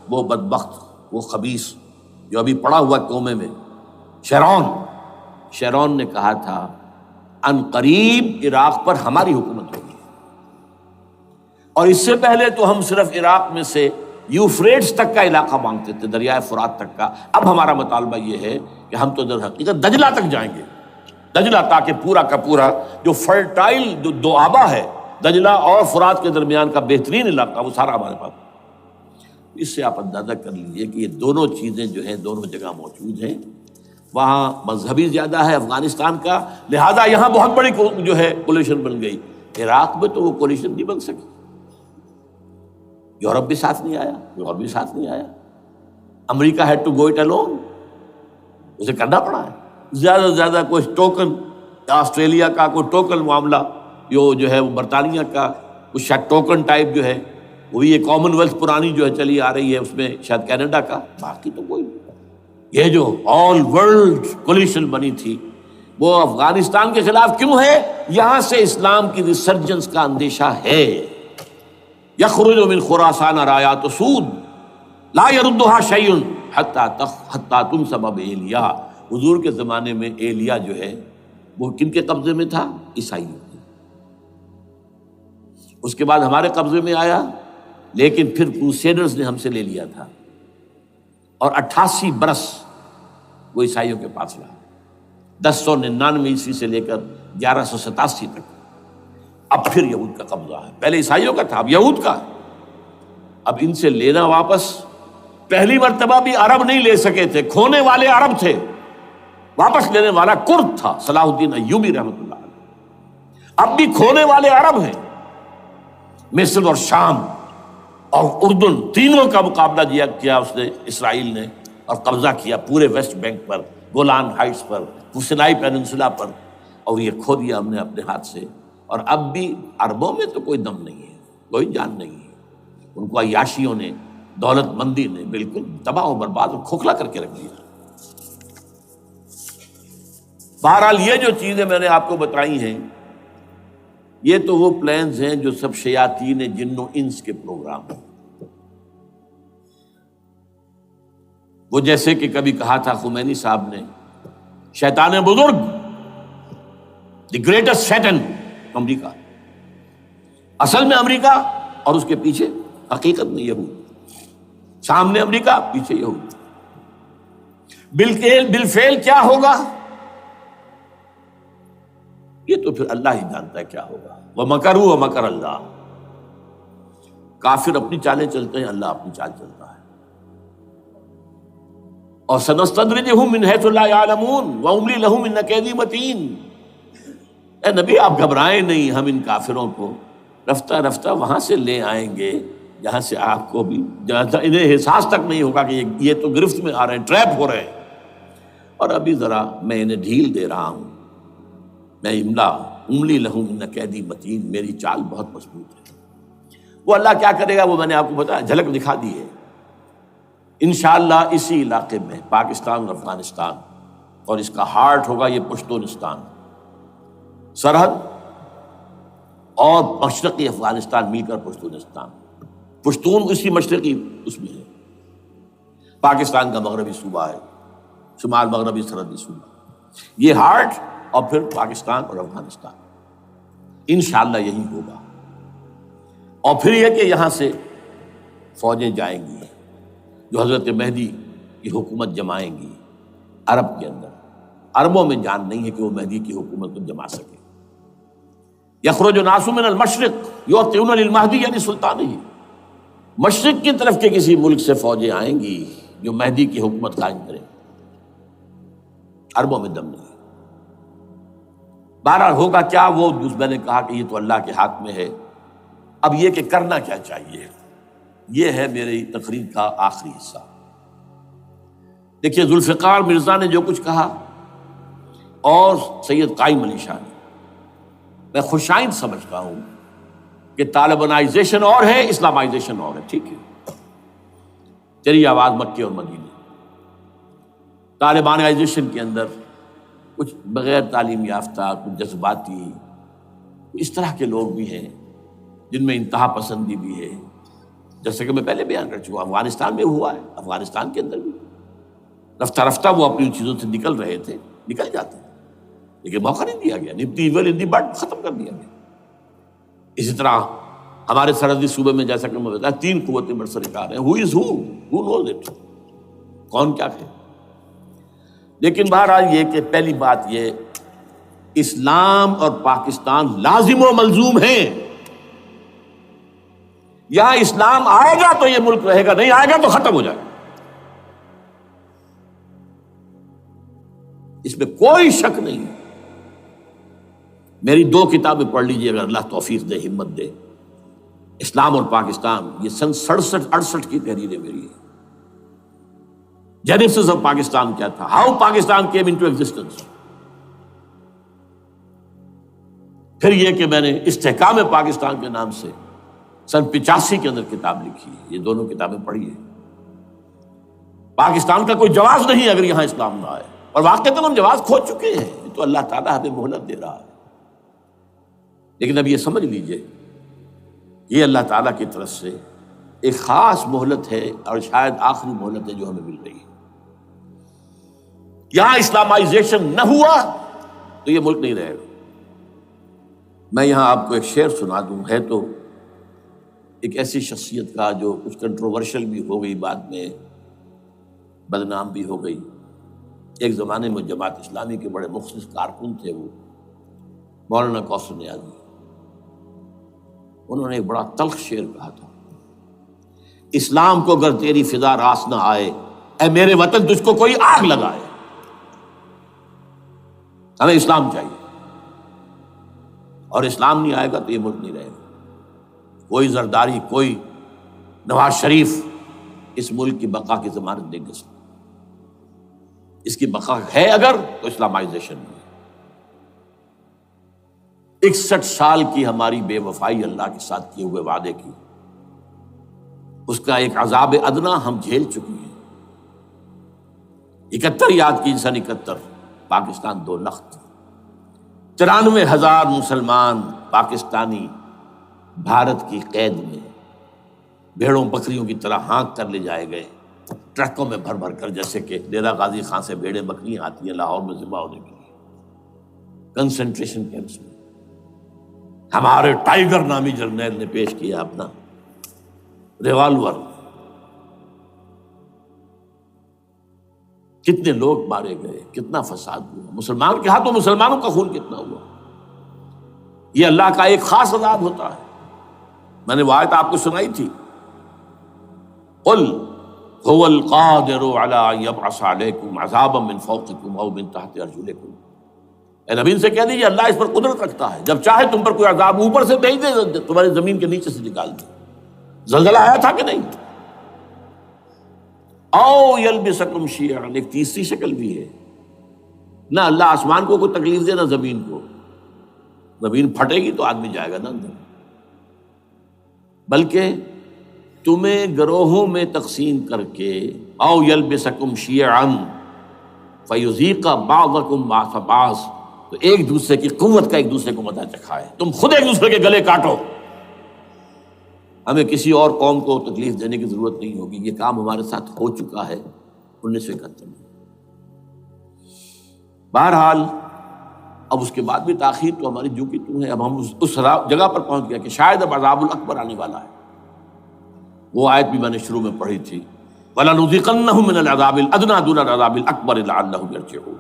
وہ بدبخت، وہ خبیث جو ابھی پڑا ہوا کومے میں، شیرون نے کہا تھا ان قریب عراق پر ہماری حکومت ہوگی، اور اس سے پہلے تو ہم صرف عراق میں سے یوفریٹس تک کا علاقہ مانگتے تھے، دریائے فرات تک کا، اب ہمارا مطالبہ یہ ہے کہ ہم تو در حقیقت دجلہ تک جائیں گے، دجلہ، تاکہ پورا کا پورا جو فرٹائل جو دو آبا ہے دجلہ اور فرات کے درمیان کا بہترین علاقہ، وہ سارا ہمارے پاس۔ اس سے آپ اندازہ کر لیجئے کہ یہ دونوں چیزیں جو ہیں دونوں جگہ موجود ہیں۔ وہاں مذہبی زیادہ ہے افغانستان کا، لہذا یہاں بہت بڑی جو ہے کولیشن بن گئی۔ عراق میں تو وہ کولیشن نہیں بن سکی، یورپ بھی ساتھ نہیں آیا، America had to go it alone, اسے کرنا پڑا ہے۔ زیادہ سے زیادہ کوئی ٹوکن، آسٹریلیا کا کوئی ٹوکن معاملہ، جو ہے وہ برطانیہ کا کچھ شاید ٹوکن ٹائپ جو ہے، وہی یہ کامن ویلتھ پرانی جو ہے چلی آ رہی ہے، اس میں شاید کینیڈا کا، باقی تو کوئی نہیں۔ یہ جو آل ورلڈ کولیشن بنی تھی وہ افغانستان کے خلاف کیوں ہے؟ یہاں سے اسلام کی ریسرجنس کا اندیشہ ہے۔ یخرج من خراسان رایات سود لا یردها شیء حتی تنصب بایلیا۔ حضور کے زمانے میں ایلیا جو ہے وہ کن کے قبضے میں تھا؟ عیسائیوں کے۔ اس کے بعد ہمارے قبضے میں آیا، لیکن پھر کروسیڈرز نے ہم سے لے لیا تھا، اور 88 برس وہ عیسائیوں کے پاس رہا، 1099 عیسوی سے لے کر 1187 تک۔ اب پھر یہود کا قبضہ ہے، پہلے عیسائیوں کا تھا، اب یہود کا۔ اب ان سے لینا واپس، پہلی مرتبہ بھی عرب نہیں لے سکے تھے، کھونے والے عرب تھے، واپس لینے والا کرد تھا، صلاح الدین ایوبی رحمۃ اللہ علیہ۔ اب بھی کھونے والے عرب ہیں، مصر اور شام اور اردن، تینوں کا مقابلہ کیا اس نے، اسرائیل نے، اور قبضہ کیا پورے ویسٹ بینک پر، گولان ہائٹس پر، سینائی پیننسولا پر، اور یہ کھو دیا ہم نے اپنے ہاتھ سے۔ اور اب بھی عربوں میں تو کوئی دم نہیں ہے، کوئی جان نہیں ہے، ان کو عیاشیوں نے، دولت مندی نے بالکل تباہ و برباد اور کھوکھلا کر کے رکھ دیا۔ بہرحال یہ جو چیزیں میں نے آپ کو بتائی ہیں، یہ تو وہ پلانز ہیں جو سب شیاطین جن و انس کے پروگرام ہیں۔ وہ جیسے کہ کبھی کہا تھا خمینی صاحب نے، شیطان بزرگ، دی گریٹسٹ شیطن، امریکہ، اصل میں امریکہ، اور اس کے پیچھے حقیقت میں یہود، سامنے امریکہ، پیچھے یہود۔ بالفعل کیا ہوگا یہ تو پھر اللہ ہی جانتا ہے کیا ہوگا۔ وَمَكَرُوا وَمَكَرَ اللَّهُ، کافر اپنی چالیں چلتے ہیں، اللہ اپنی چال چلتا ہے۔ اور سَنَسْتَدْرِجُهُم مِّنْ حَيْثُ لَا يَعْلَمُونَ وَأُمْلِي لَهُمْ إِنَّ كَيْدِي مَتِينٌ۔ اے نبی آپ گھبرائیں نہیں، ہم ان کافروں کو رفتہ رفتہ وہاں سے لے آئیں گے جہاں سے آپ کو بھی انہیں احساس تک نہیں ہوگا کہ یہ تو گرفت میں آ رہے ہیں، ٹریپ ہو رہے ہیں، اور ابھی ذرا میں انہیں ڈھیل دے رہا ہوں۔ میں املی لہم ان قیدی متین، میری چال بہت مضبوط ہے۔ وہ اللہ کیا کرے گا وہ میں نے آپ کو بتایا، جھلک دکھا دی ہے۔ انشاءاللہ اسی علاقے میں پاکستان اور افغانستان، اور اس کا ہارٹ ہوگا یہ پشتونستان، سرحد اور مشرقی افغانستان مل کر پشتونستان، پشتون اسی مشرقی اس میں ہے، پاکستان کا مغربی صوبہ ہے، شمال مغربی سرحدی صوبہ، یہ ہارٹ، اور پھر پاکستان اور افغانستان، انشاءاللہ یہی ہوگا۔ اور پھر یہ کہ یہاں سے فوجیں جائیں گی جو حضرت مہدی کی حکومت جمائیں گی عرب کے اندر۔ عربوں میں جان نہیں ہے کہ وہ مہدی کی حکومت کو جما سکے۔ یخرج ناس من المشرق یؤتون للمہدی یعنی سلطانہ، مشرق کی طرف کے کسی ملک سے فوجیں آئیں گی جو مہدی کی حکومت قائم کریں۔ عربوں میں دم نہیں۔ بہرحال ہوگا کیا، وہ میں نے کہا کہ یہ تو اللہ کے ہاتھ میں ہے۔ اب یہ کہ کرنا کیا چاہیے، یہ ہے میری تقریر کا آخری حصہ۔ دیکھیے ذوالفقار مرزا نے جو کچھ کہا اور سید قائم علی شاہ نے، میں خوشائند سمجھتا ہوں کہ طالبانائزیشن اور ہے، اسلامائزیشن اور ہے، ٹھیک ہے، چلیے آواز مکے اور مدینے۔ طالبانائزیشن کے اندر کچھ بغیر تعلیم یافتہ، کچھ جذباتی، اس طرح کے لوگ بھی ہیں جن میں انتہا پسندی بھی ہے، جیسے کہ میں پہلے بیان کر چکا ہوں، افغانستان میں ہوا ہے، افغانستان کے اندر بھی رفتہ رفتہ وہ اپنی چیزوں سے نکل رہے تھے، نکل جاتے ہیں، لیکن موقع نہیں دیا گیا، نب دی ایول ان دی بڈ، ختم کر دیا گیا۔ اسی طرح ہمارے سرحدی صوبے میں جیسا کہ میں بتایا 3 قوتیں برسرکار ہیں، who knows it، کون کیا کہے۔ لیکن بہرحال یہ کہ پہلی بات یہ، اسلام اور پاکستان لازم و ملزوم ہیں۔ یہاں اسلام آئے گا تو یہ ملک رہے گا، نہیں آئے گا تو ختم ہو جائے گا، اس میں کوئی شک نہیں۔ میری 2 کتابیں پڑھ لیجیے اگر اللہ توفیق دے، ہمت دے، اسلام اور پاکستان، یہ سن 67-68 کی تحریریں میری ہیں۔ جینیسس آف پاکستان کیا تھا، how Pakistan came into existence. پھر یہ کہ میں نے استحکام پاکستان کے نام سے سن 85 کے اندر کتاب لکھی ہے، یہ دونوں کتابیں پڑھی ہیں۔ پاکستان کا کوئی جواز نہیں اگر یہاں اسلام نہ آئے، اور واقعتاً ہم جواز کھو چکے ہیں، یہ تو اللہ تعالیٰ ہمیں مہلت دے رہا ہے۔ لیکن اب یہ سمجھ لیجئے، یہ اللہ تعالیٰ کی طرف سے ایک خاص مہلت ہے، اور شاید آخری مہلت ہے جو ہمیں مل رہی ہے۔ یہاں اسلامائزیشن نہ ہوا تو یہ ملک نہیں رہے گا۔ میں یہاں آپ کو ایک شعر سنا دوں، ہے تو ایک ایسی شخصیت کا جو کچھ کنٹروورشل بھی ہو گئی، بعد میں بدنام بھی ہو گئی۔ ایک زمانے میں جماعت اسلامی کے بڑے مخلص کارکن تھے وہ، مولانا کوثر نیازی۔ انہوں نے ایک بڑا تلخ شعر کہا تھا، اسلام کو اگر تیری فضا راس نہ آئے، اے میرے وطن تجھ کو کوئی آگ لگائے۔ ہمیں اسلام چاہیے، اور اسلام نہیں آئے گا تو یہ ملک نہیں رہے گا۔ کوئی زرداری، کوئی نواز شریف اس ملک کی بقا کی ضمانت نہیں دے سکتا۔ اس کی بقا ہے اگر تو اسلامائزیشن نہیں ہے۔ 61 سال کی ہماری بے وفائی اللہ کے ساتھ کیے ہوئے وعدے کی، اس کا ایک عذاب ادنا ہم جھیل چکے ہیں۔ 71 یاد کی، سن 71 پاکستان 2 لخت، 93,000 مسلمان پاکستانی بھارت کی قید میں بھیڑوں بکریوں کی طرح ہانک کر لے جائے گئے، ٹرکوں میں بھر بھر کر، جیسے کہ ڈیرہ غازی خان سے بھیڑیں بکریاں آتی ہیں لاہور میں ذبح ہونے کے لیے، کنسنٹریشن کیمپس میں۔ ہمارے ٹائیگر نامی جرنیل نے پیش کیا اپنا ریوالور، کتنے لوگ مارے گئے، کتنا فساد ہوا، مسلمان کے ہاتھوں مسلمانوں کا خون کتنا ہوا۔ یہ اللہ کا ایک خاص عذاب ہوتا ہے۔ میں نے وہ آیت آپ کو سنائی تھی، قل هو القادر على ان يبعث عليكم عذابا من فوقكم او من تحت ارجلكم۔ اے نبی ان سے کہہ دیجیے اللہ اس پر قدرت رکھتا ہے، جب چاہے تم پر کوئی عذاب اوپر سے بھیج دے، تمہاری زمین کے نیچے سے نکال دے۔ زلزلہ آیا تھا کہ نہیں؟ او یلبسکم شیعا، ایک تیسری شکل بھی ہے، نہ اللہ آسمان کو کوئی تکلیف دے نہ زمین کو، زمین پھٹے گی تو آدمی جائے گا نا اندر، بلکہ تمہیں گروہوں میں تقسیم کر کے، او یلبسکم شیعا فیذیق بعضکم بعض بعض، تو ایک دوسرے کی قوت کا ایک دوسرے کو مزہ چکھائے، تم خود ایک دوسرے کے گلے کاٹو۔ ہمیں کسی اور قوم کو تکلیف دینے کی ضرورت نہیں ہوگی، یہ کام ہمارے ساتھ ہو چکا ہے 1971 میں۔ بہرحال اب اس کے بعد بھی تاخیر تو ہماری جو کی تو ہے، اب ہم اس جگہ پر پہنچ گئے کہ شاید اب عذاب الاکبر آنے والا ہے۔ وہ آیت بھی میں نے شروع میں پڑھی تھی، وَلَنُذِيقَنَّهُم مِّنَ الْعَذَابِ الْأَدْنَىٰ دُونَ الْعَذَابِ الْأَكْبَرِ لَعَلَّهُمْ يَرْجِعُونَ۔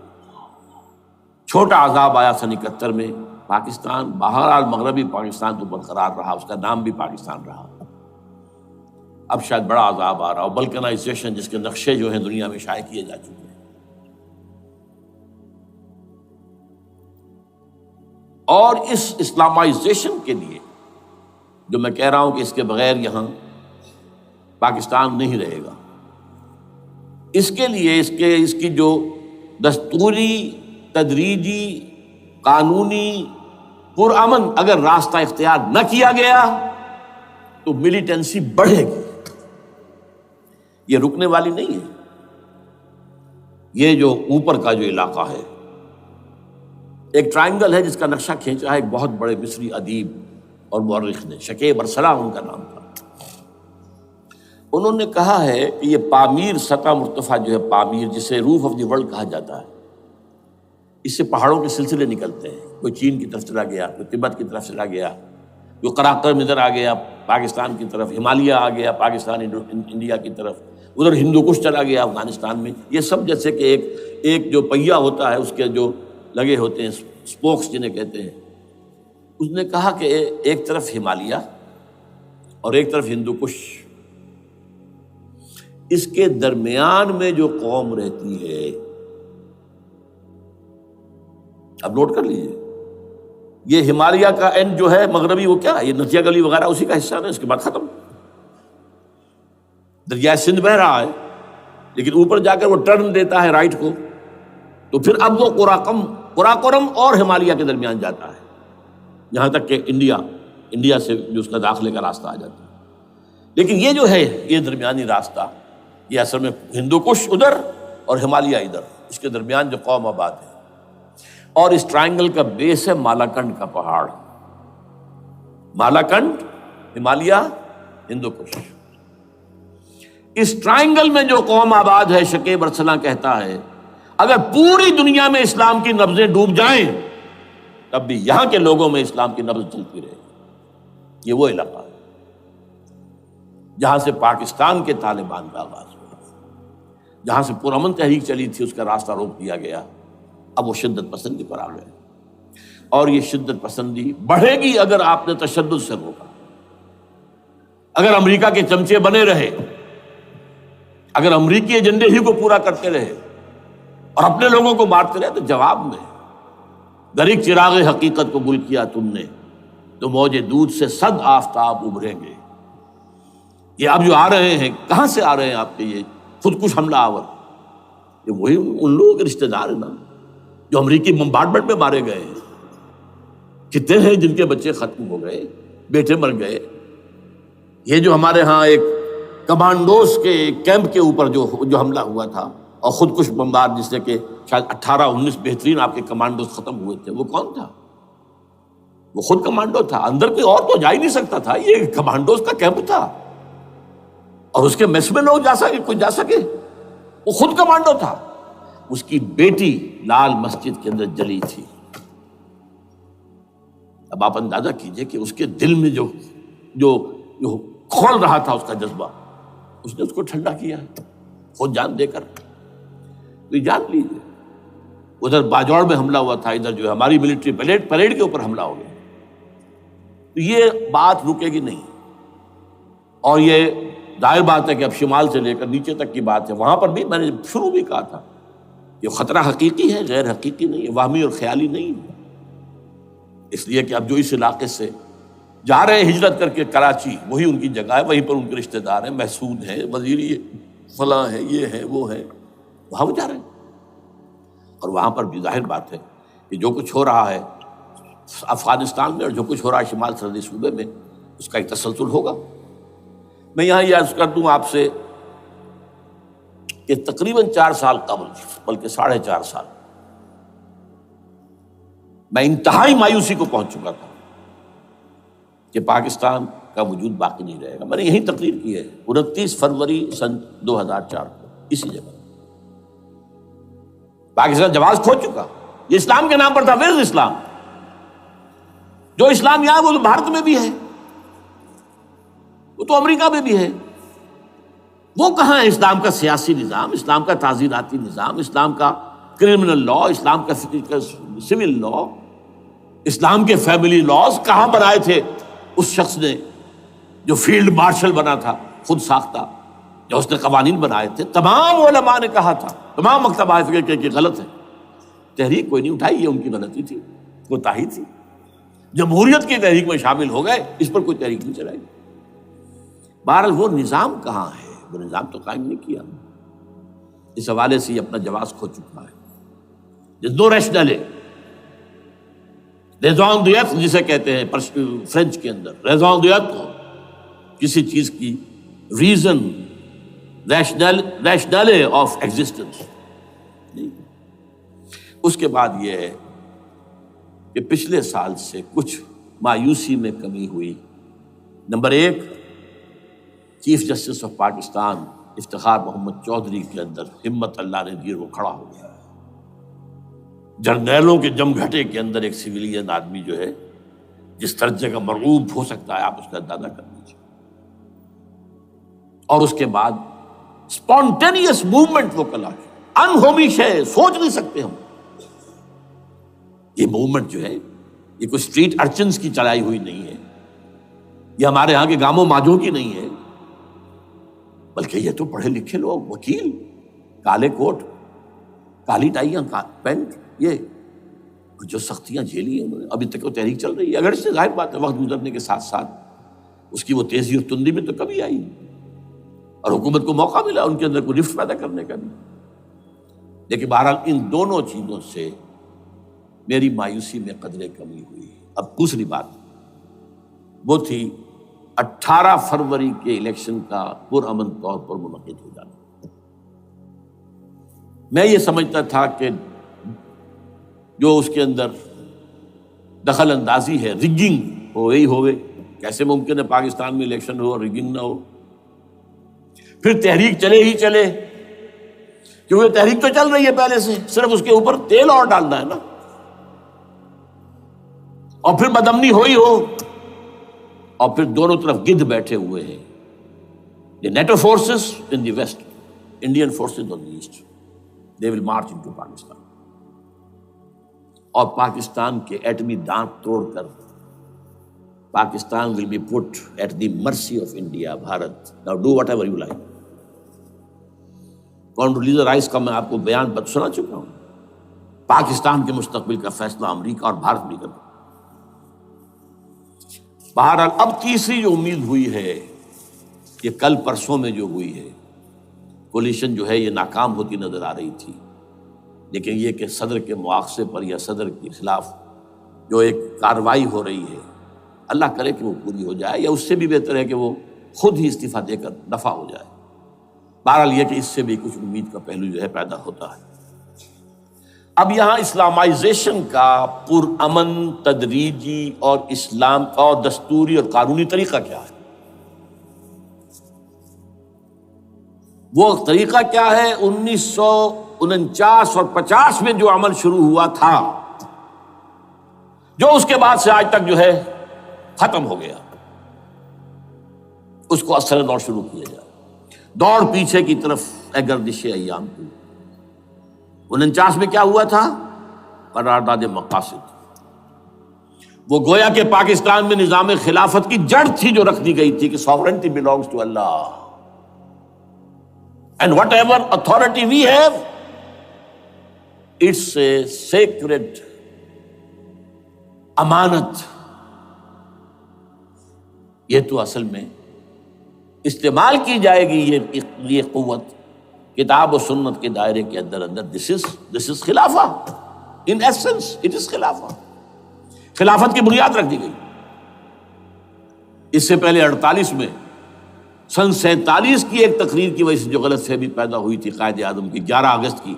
چھوٹا عذاب آیا سن 71 میں پاکستان، بہرحال مغربی پاکستان تو برقرار رہا، اس کا نام بھی پاکستان رہا۔ اب شاید بڑا عذاب آ رہا ہو، بلکنائزیشن جس کے نقشے جو ہیں دنیا میں شائع کیے جا چکے ہیں۔ اور اس اسلامائزیشن کے لیے جو میں کہہ رہا ہوں کہ اس کے بغیر یہاں پاکستان نہیں رہے گا، اس کے لیے اس کی جو دستوری، تدریجی، قانونی، پرامن اگر راستہ اختیار نہ کیا گیا تو ملیٹنسی بڑھے گی، یہ رکنے والی نہیں ہے۔ یہ جو اوپر کا جو علاقہ ہے، ایک ٹرائنگل ہے جس کا نقشہ کھینچا ہے ایک بہت بڑے مصری ادیب اور مورخ نے، شکیب ارسلان ان کا نام تھا۔ انہوں نے کہا ہے کہ یہ پامیر سطح مرتفع جو ہے، پامیر جسے روف آف دی ورلڈ کہا جاتا ہے، اس سے پہاڑوں کے سلسلے نکلتے ہیں، کوئی چین کی طرف چلا گیا، کوئی تبت کی طرف چلا گیا، جو قراقرم ادھر آ گیا پاکستان کی طرف، ہمالیہ آ گیا پاکستان انڈیا کی طرف، ادھر ہندو کش چلا گیا افغانستان میں. یہ سب جیسے کہ ایک جو پہیا ہوتا ہے اس کے جو لگے ہوتے ہیں اسپوکس جنہیں کہتے ہیں. اس نے کہا کہ ایک طرف ہمالیہ اور ایک طرف ہندو کش، اس کے درمیان میں جو قوم رہتی ہے، اب نوٹ کر لیجیے، یہ ہمالیہ کا اینڈ جو ہے مغربی، وہ کیا ہے، یہ نتیا گلی وغیرہ اسی کا حصہ ہے، اس کے بعد ختم. دریائے سندھ بہہ رہا ہے لیکن اوپر جا کر وہ ٹرن دیتا ہے رائٹ کو، تو پھر اب وہ قراقرم اور ہمالیہ کے درمیان جاتا ہے، یہاں تک کہ انڈیا سے جو اس کا داخلے کا راستہ آ جاتا ہے. لیکن یہ جو ہے یہ درمیانی راستہ، یہ اصل میں ہندو کش ادھر اور ہمالیہ ادھر، اس کے درمیان جو قوم آباد ہے. اور اس ٹرائنگل کا بیس ہے مالاکنڈ کا پہاڑ، مالاکنڈ، ہمالیہ، ہندو کش. اس ٹرائنگل میں جو قوم آباد ہے، شکیب ارسلان کہتا ہے اگر پوری دنیا میں اسلام کی نبضیں ڈوب جائیں تب بھی یہاں کے لوگوں میں اسلام کی نبض چلتی رہے گی. یہ وہ علاقہ ہے جہاں سے پاکستان کے طالبان کا آغاز ہوا، جہاں سے پرامن تحریک چلی تھی، اس کا راستہ روک دیا گیا. اب وہ شدت پسندی پر آ گئے، اور یہ شدت پسندی بڑھے گی اگر آپ نے تشدد سے روکا. اگر امریکہ کے چمچے بنے رہے، اگر امریکی ایجنڈے ہی کو پورا کرتے رہے اور اپنے لوگوں کو مارتے رہے، تو جواب میں گر ایک چراغ حقیقت کو گل کیا تم نے تو موج دودھ سے صد آفتاب ابھریں گے. یہ اب جو آ رہے ہیں، کہاں سے آ رہے ہیں آپ کے یہ خودکش حملہ آور؟ یہ وہی ان لوگوں کے رشتہ دار ہیں نا جو امریکی بمبارڈمنٹ میں مارے گئے ہیں. کتنے ہیں جن کے بچے ختم ہو گئے، بیٹے مر گئے. یہ جو ہمارے ہاں ایک کمانڈوز کے کیمپ کے اوپر جو حملہ ہوا تھا اور خودکش بمبار، جس سے کہ شاید 18-19 بہترین آپ کے کمانڈوز ختم ہوئے تھے، وہ کون تھا؟ وہ خود کمانڈو تھا. اندر کوئی اور تو جا ہی نہیں سکتا تھا، یہ کمانڈوز کا کیمپ تھا اور اس کے میس میں لوگ کوئی جا سکے. وہ خود کمانڈو تھا. اس کی بیٹی لال مسجد کے اندر جلی تھی. اب آپ اندازہ کیجئے کہ اس کے دل میں جو کھول رہا تھا اس کا جذبہ، اس نے اس کو ٹھنڈا کیا خود جان دے کر. تو جان لیجیے، ادھر باجوڑ میں حملہ ہوا تھا، ادھر جو ہے ہماری ملٹری پریڈ کے اوپر حملہ ہو گیا. تو یہ بات رکے گی نہیں. اور یہ ظاہر بات ہے کہ اب شمال سے لے کر نیچے تک کی بات ہے. وہاں پر بھی میں نے شروع بھی کہا تھا یہ خطرہ حقیقی ہے، غیر حقیقی نہیں ہے، وہمی اور خیالی نہیں ہے. اس لیے کہ اب جو اس علاقے سے جا رہے ہیں ہجرت کر کے کراچی، وہی ان کی جگہ ہے، وہیں پر ان کے رشتہ دار ہیں، محسود ہیں، وزیری فلاں ہے، یہ ہے وہ ہے، وہاں وہ جا رہے ہیں. اور وہاں پر بھی ظاہر بات ہے کہ جو کچھ ہو رہا ہے افغانستان میں اور جو کچھ ہو رہا ہے شمال سرحدی صوبے میں، اس کا ایک تسلسل ہوگا. میں یہاں یہ عرض کر دوں آپ سے کہ تقریباً 4 سال قبل، بلکہ 4.5 سال، میں انتہائی مایوسی کو پہنچ چکا تھا کہ پاکستان کا وجود باقی نہیں رہے گا. میں نے یہی تقریر کی ہے 29 فروری سن 2004 کو اسی جگہ. پاکستان جواز کھو چکا. یہ اسلام کے نام پر تھا. ویئر اسلام؟ جو اسلام یہاں وہ تو بھارت میں بھی ہے، وہ تو امریکہ میں بھی ہے. وہ کہاں ہے اسلام کا سیاسی نظام، اسلام کا تعزیراتی نظام، اسلام کا کرمنل لا، اسلام کا سول لا، اسلام کے فیملی لاز کہاں بنائے تھے اس شخص نے جو فیلڈ مارشل بنا تھا، خود ساختہ، جو اس نے قوانین بنائے تھے. تمام علماء نے کہا تھا، تمام مکتبہ فکر کہ غلط ہے. تحریک کوئی نہیں اٹھائی، یہ ان کی غلطی تھی، کوتاہی تھی. جمہوریت کی تحریک میں شامل ہو گئے، اس پر کوئی تحریک نہیں چلائی. بہرحال وہ نظام کہاں ہے؟ وہ نظام تو قائم نہیں کیا. اس حوالے سے یہ اپنا جواز کھو چکا ہے. دو ریشنل ریزون دیت جسے کہتے ہیں فرینچ کے اندر، ریزون دیت کو کسی چیز کی ریزن، ریشنل آف ایگزسٹنس. اس کے بعد یہ ہے کہ پچھلے سال سے کچھ مایوسی میں کمی ہوئی. نمبر 1، chief justice of Pakistan Iftikhar Muhammad Chaudhry کے اندر ہمت اللہ نے دی، وہ کھڑا ہو گیا۔ جرنیلوں کے جم گھٹے کے اندر ایک سویلین آدمی جو ہے جس درجے کا مرعوب ہو سکتا ہے آپ اس کا اندازہ کر لیجیے۔ اور اس کے بعد اسپونٹینیس موومنٹ وہ کلا ہے، انہومی شے، سوچ نہیں سکتے ہم۔ یہ موومنٹ جو ہے یہ کوئی اسٹریٹ ارچنز کی چلائی ہوئی نہیں ہے، یہ ہمارے ہاں کے گاموں ماجوں کی نہیں ہے، بلکہ یہ تو پڑھے لکھے لوگ، وکیل، کالے کوٹ، کالی ٹائیاں، پینٹ، یہ جو سختیاں جھیلی ہیں انہوں نے، ابھی تک وہ تحریک چل رہی ہے۔ اگر اس سے ظاہر بات ہے وقت گزرنے کے ساتھ ساتھ اس کی وہ تیزی اور تندی میں تو کمی آئی، اور حکومت کو موقع ملا ان کے اندر کوئی رفت پیدا کرنے کا بھی۔ لیکن بہرحال ان دونوں چیزوں سے میری مایوسی میں قدرے کمی ہوئی۔ اب دوسری بات وہ تھی 18 فروری کے الیکشن کا پرامن طور پر منعقد ہو جانا۔ میں یہ سمجھتا تھا کہ جو اس کے اندر دخل اندازی ہے، رگنگ ہو گئی ہوئے، کیسے ممکن ہے پاکستان میں الیکشن ہو اور رگنگ نہ ہو؟ پھر تحریک چلے ہی چلے، کیونکہ تحریک تو چل رہی ہے پہلے سے، صرف اس کے اوپر تیل اور ڈالنا ہے نا، اور پھر بدامنی ہوئی ہو، اور پھر دونوں طرف گدھ بیٹھے ہوئے ہیں، the NATO forces in the west, Indian forces on the east, they will march into Pakistan, اور پاکستان کے ایٹمی دانت توڑ کر Pakistan will be put at the mercy of India, Bharat, now do whatever you like. Condoleezza Rice کا میں آپ کو بیان سنا چکا ہوں، پاکستان کے مستقبل کا فیصلہ امریکہ اور بھارت بھی کرتا۔ بہرحال اب تیسری جو امید ہوئی ہے، یہ کل پرسوں میں جو ہوئی ہے، کولیشن جو ہے یہ ناکام ہوتی نظر آ رہی تھی، لیکن یہ کہ صدر کے مواخذے پر یا صدر کے خلاف جو ایک کارروائی ہو رہی ہے، اللہ کرے کہ وہ پوری ہو جائے، یا اس سے بھی بہتر ہے کہ وہ خود ہی استعفیٰ دے کر دفع ہو جائے۔ بہرحال یہ کہ اس سے بھی کچھ امید کا پہلو جو ہے پیدا ہوتا ہے۔ اب یہاں اسلامائزیشن کا پرامن، تدریجی اور اسلام اور دستوری اور قانونی طریقہ کیا ہے؟ وہ طریقہ کیا ہے؟ 1949 اور 50 میں جو عمل شروع ہوا تھا، جو اس کے بعد سے آج تک جو ہے ختم ہو گیا، اس کو اثر دور شروع کیا جائے، دوڑ پیچھے کی طرف اے گردش ایام کی۔ 49 میں کیا ہوا تھا؟ قرارداد مقاصد، وہ گویا کہ پاکستان میں نظام خلافت کی جڑ تھی جو رکھ دی گئی تھی کہ sovereignty belongs to Allah and whatever authority we have, it's a sacred امانت۔ یہ تو اصل میں استعمال کی جائے گی یہ قوت کتاب و سنت کے دائرے کے اندر this is خلافہ، in essence it is خلافہ، خلافت کی بنیاد رکھ دی گئی۔ اس سے پہلے 48 میں سن 47 کی ایک تقریر کی وجہ سے جو غلط فہمی پیدا ہوئی تھی قائد اعظم کی 11 اگست کی،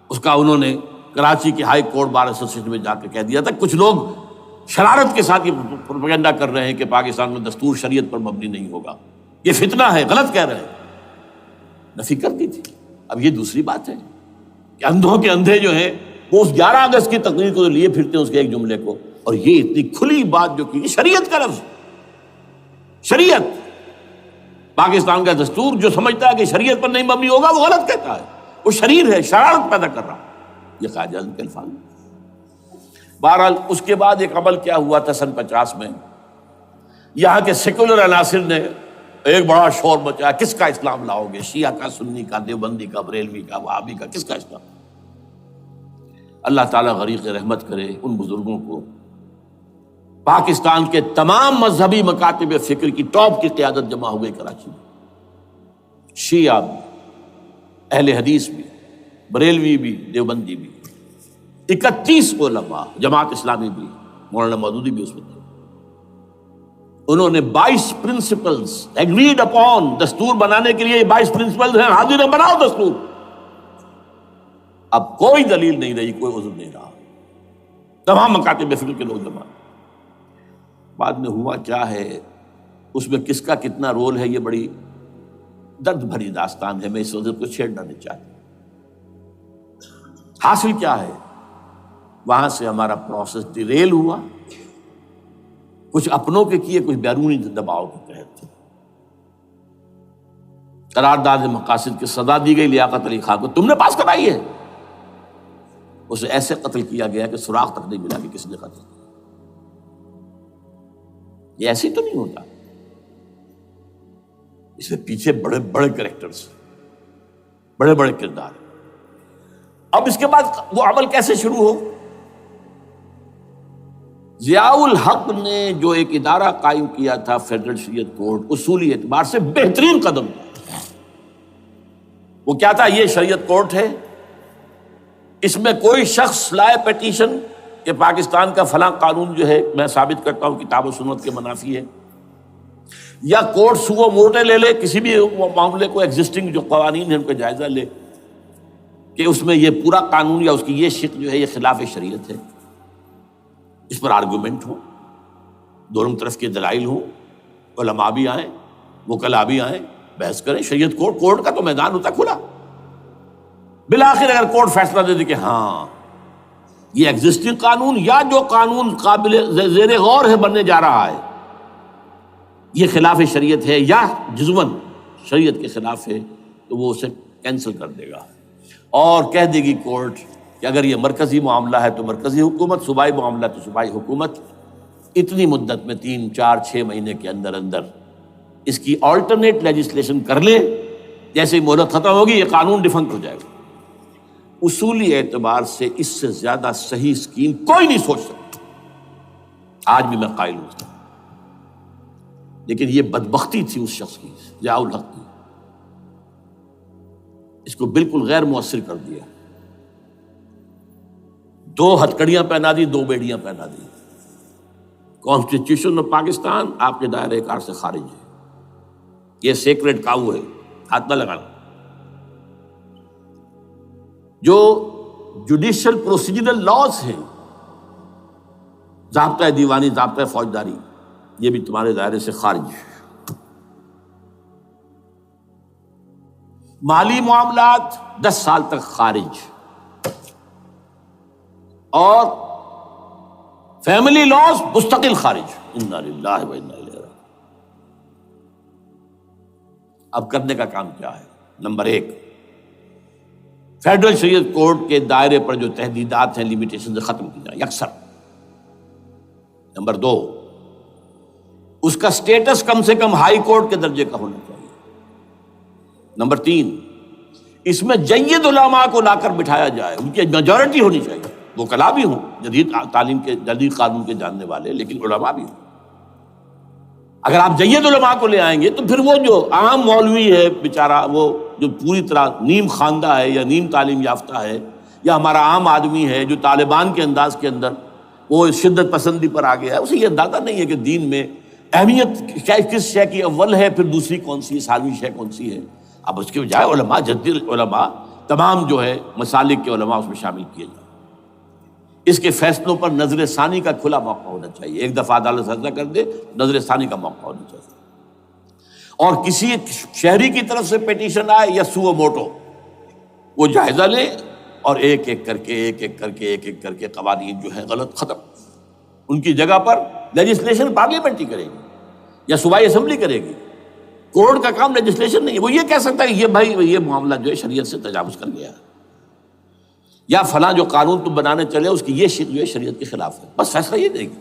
اس کا انہوں نے کراچی کی ہائی کورٹ بار ایسوسیشن میں جا کے کہہ دیا تھا، کچھ لوگ شرارت کے ساتھ یہ پروپیگنڈا کر رہے ہیں کہ پاکستان میں دستور شریعت پر مبنی نہیں ہوگا، یہ فتنہ ہے، غلط کہہ رہے ہیں، نفی کر دی تھی۔ اب یہ دوسری بات ہے کہ اندھوں کے اندھے جو ہیں وہ اس 11 اگست کی تقریر کو لیے پھرتے ہیں، اس کے ایک جملے کو، اور یہ اتنی کھلی بات جو کی، شریعت کا لفظ، شریعت، پاکستان کا دستور جو سمجھتا ہے کہ شریعت پر نہیں مبنی ہوگا وہ غلط کہتا ہے، وہ شریر ہے، شرارت پیدا کر رہا، یہ قائد اعظم کے الفاظ۔ بہرحال اس کے بعد ایک عمل کیا ہوا تھا سن 50 میں، یہاں کے سیکولر عناصر نے ایک بڑا شور مچایا، کس کا اسلام لاؤ گے؟ شیعہ کا، سنی کا، دیوبندی کا، بریلوی کا، وہابی کا، کس کا اسلام؟ اللہ تعالیٰ غریق رحمت کرے ان بزرگوں کو، پاکستان کے تمام مذہبی مکاتب فکر کی ٹاپ کی قیادت جمع ہو گئی کراچی میں، شیعہ بھی، اہل حدیث بھی، بریلوی بھی، دیوبندی بھی، 31 علماء، جماعت اسلامی بھی، مولانا مودودی بھی اس میں تھے۔ انہوں نے 22 پرنسپلز ایگریڈ اپون، دستور بنانے کے لیے 22 پرنسپلز ہیں، حاضر ہیں، بناؤ دستور۔ اب کوئی دلیل نہیں رہی، کوئی عذر نہیں رہا، تمام مکاتب فکر کے لوگ جمع۔ بعد میں ہوا کیا ہے اس میں کس کا کتنا رول ہے یہ بڑی درد بھری داستان ہے، میں اس وجہ کو چھیڑنا نہیں چاہتا۔ حاصل کیا ہے؟ وہاں سے ہمارا پروسیس ڈیریل ہوا، کچھ اپنوں کے کیے، کچھ بیرونی دباؤ کے تحت۔ قرارداد مقاصد کی سزا دی گئی لیاقت علی خان کو، تم نے پاس کرائی ہے۔ اسے ایسے قتل کیا گیا کہ سراغ تک نہیں ملا کہ کس نے قتل کیا۔ یہ ایسے تو نہیں ہوتا، اس میں پیچھے بڑے بڑے کریکٹرز، بڑے بڑے کردار۔ اب اس کے بعد وہ عمل کیسے شروع ہو؟ ضیاء الحق نے جو ایک ادارہ قائم کیا تھا فیڈرل شریعت کورٹ، اصولی اعتبار سے بہترین قدم تھا۔ وہ کیا تھا؟ یہ شریعت کورٹ ہے، اس میں کوئی شخص لائے پیٹیشن کہ پاکستان کا فلاں قانون جو ہے میں ثابت کرتا ہوں کتاب و سنت کے منافی ہے، یا کورٹ سو موٹے لے لے کسی بھی معاملے کو، ایگزسٹنگ جو قوانین ہیں ان کا جائزہ لے کہ اس میں یہ پورا قانون یا اس کی یہ شق جو ہے یہ خلاف شریعت ہے، اس پر آرگومنٹ ہو، دونوں طرف کے دلائل ہوں، علماء بھی آئیں، وکلاء بھی آئیں، بحث کریں۔ شریعت کورٹ کا تو میدان ہوتا کھلا۔ بالآخر اگر کورٹ فیصلہ دے دے کہ ہاں یہ ایگزسٹنگ قانون یا جو قانون قابل زیر غور ہے بننے جا رہا ہے یہ خلاف شریعت ہے یا جزوً شریعت کے خلاف ہے، تو وہ اسے کینسل کر دے گا اور کہہ دے گی کورٹ کہ اگر یہ مرکزی معاملہ ہے تو مرکزی حکومت، صوبائی معاملہ تو صوبائی حکومت، اتنی مدت میں 3 4 6 مہینے کے اندر اندر اس کی آلٹرنیٹ لیجسلیشن کر لے، جیسے ہی مہلت ختم ہوگی یہ قانون ڈیفنکٹ ہو جائے گا۔ اصولی اعتبار سے اس سے زیادہ صحیح اسکیم کوئی نہیں سوچ سکتا، آج بھی میں قائل ہوں۔ لیکن یہ بدبختی تھی اس شخص کی، ضیاء الحق کی، اس کو بالکل غیر مؤثر کر دیا۔ 2 ہتھکڑیاں پہنا دی، 2 بیڑیاں پہنا دی۔ کانسٹیٹیوشن آف پاکستان آپ کے دائرے کار سے خارج ہے، یہ سیکریٹ کاؤ ہے، ہاتھ نہ لگانا۔ جو جوڈیشل پروسیجرل لاز ہیں، ضابطہ دیوانی، ضابطہ فوجداری، یہ بھی تمہارے دائرے سے خارج ہے۔ مالی معاملات 10 سال تک خارج، اور فیملی لاز مستقل خارج۔ انا للہ و انا الیہ راجعون۔ اب کرنے کا کام کیا ہے؟ نمبر 1، فیڈرل شریعت کورٹ کے دائرے پر جو تحدیدات ہیں، لیمیٹیشن ختم کی جائیں یکسر۔ نمبر 2، اس کا سٹیٹس کم سے کم ہائی کورٹ کے درجے کا ہونا چاہیے۔ نمبر 3، اس میں جید علماء کو لا کر بٹھایا جائے، ان کی میجورٹی ہونی چاہیے، وکلاء بھی ہوں، جدید تعلیم کے، جدید قانون کے جاننے والے، لیکن علماء بھی ہوں۔ اگر آپ جید علماء کو لے آئیں گے تو پھر وہ جو عام مولوی ہے بیچارہ، وہ جو پوری طرح نیم خواندہ ہے یا نیم تعلیم یافتہ ہے، یا ہمارا عام آدمی ہے جو طالبان کے انداز کے اندر وہ شدت پسندی پر آ گیا ہے، اسے یہ اندازہ نہیں ہے کہ دین میں اہمیت کس شے کی اول ہے، پھر دوسری کون سی، سالوی شے کون سی ہے۔ اب اس کے بجائے علماء، جدید علماء، تمام جو ہے مسالک کے علماء اس میں شامل کیے جائیں۔ اس کے فیصلوں پر نظر ثانی کا کھلا موقع ہونا چاہیے، ایک دفعہ عدالت فیصلہ کر دے، نظر ثانی کا موقع ہونا چاہیے۔ اور کسی شہری کی طرف سے پیٹیشن آئے یا سو موٹو، وہ جائزہ لے اور ایک ایک کر کے قوانین جو ہے غلط ختم، ان کی جگہ پر لیجسلیشن پارلیمنٹ ہی کرے گی یا صوبائی اسمبلی کرے گی۔ کورٹ کا کام لیجسلیشن نہیں ہے۔ وہ یہ کہہ سکتا ہے کہ یہ بھائی یہ معاملہ جو ہے شریعت سے تجاوز کر گیا ہے، یا فلاں جو قانون تم بنانے چلے اس کی یہ شق جو ہے شریعت کے خلاف ہے، بس فیصلہ یہ دے گی۔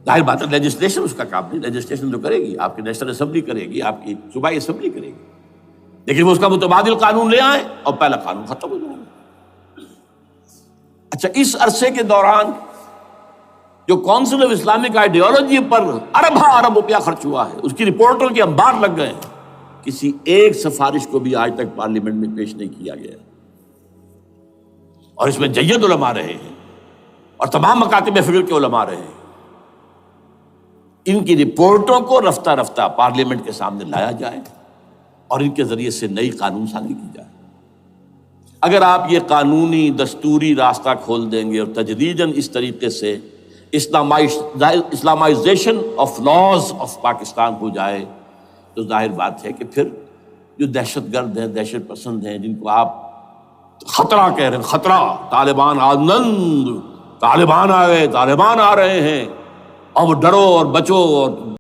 ظاہر بات ہے لیجسلیشن اس کا کام نہیں، لیجسلیشن جو کرے گی آپ کی نیشنل اسمبلی کرے گی، آپ کی صوبائی اسمبلی کرے گی، لیکن وہ اس کا متبادل قانون لے آئیں اور پہلا قانون ختم ہو جائے گا۔ اچھا، اس عرصے کے دوران جو کونسل آف اسلامک آئیڈیالوجی پر ارب روپیہ خرچ ہوا ہے، اس کی رپورٹوں کے انبار لگ گئے ہیں، کسی ایک سفارش کو بھی آج تک پارلیمنٹ میں پیش نہیں کیا گیا، اور اس میں جید علماء رہے ہیں اور تمام مکاتب فکر کے علماء رہے ہیں۔ ان کی رپورٹوں کو رفتہ رفتہ پارلیمنٹ کے سامنے لایا جائے اور ان کے ذریعے سے نئی قانون سازی کی جائے۔ اگر آپ یہ قانونی دستوری راستہ کھول دیں گے اور تجدیداً اس طریقے سے Islamization of laws of Pakistan ہو جائے تو ظاہر بات ہے کہ پھر جو دہشت گرد ہیں، دہشت پسند ہیں، جن کو آپ خطرہ کہہ رہے ہیں، خطرہ، طالبان آنند، طالبان آ گئے، طالبان آ رہے ہیں، اب ڈرو اور بچو اور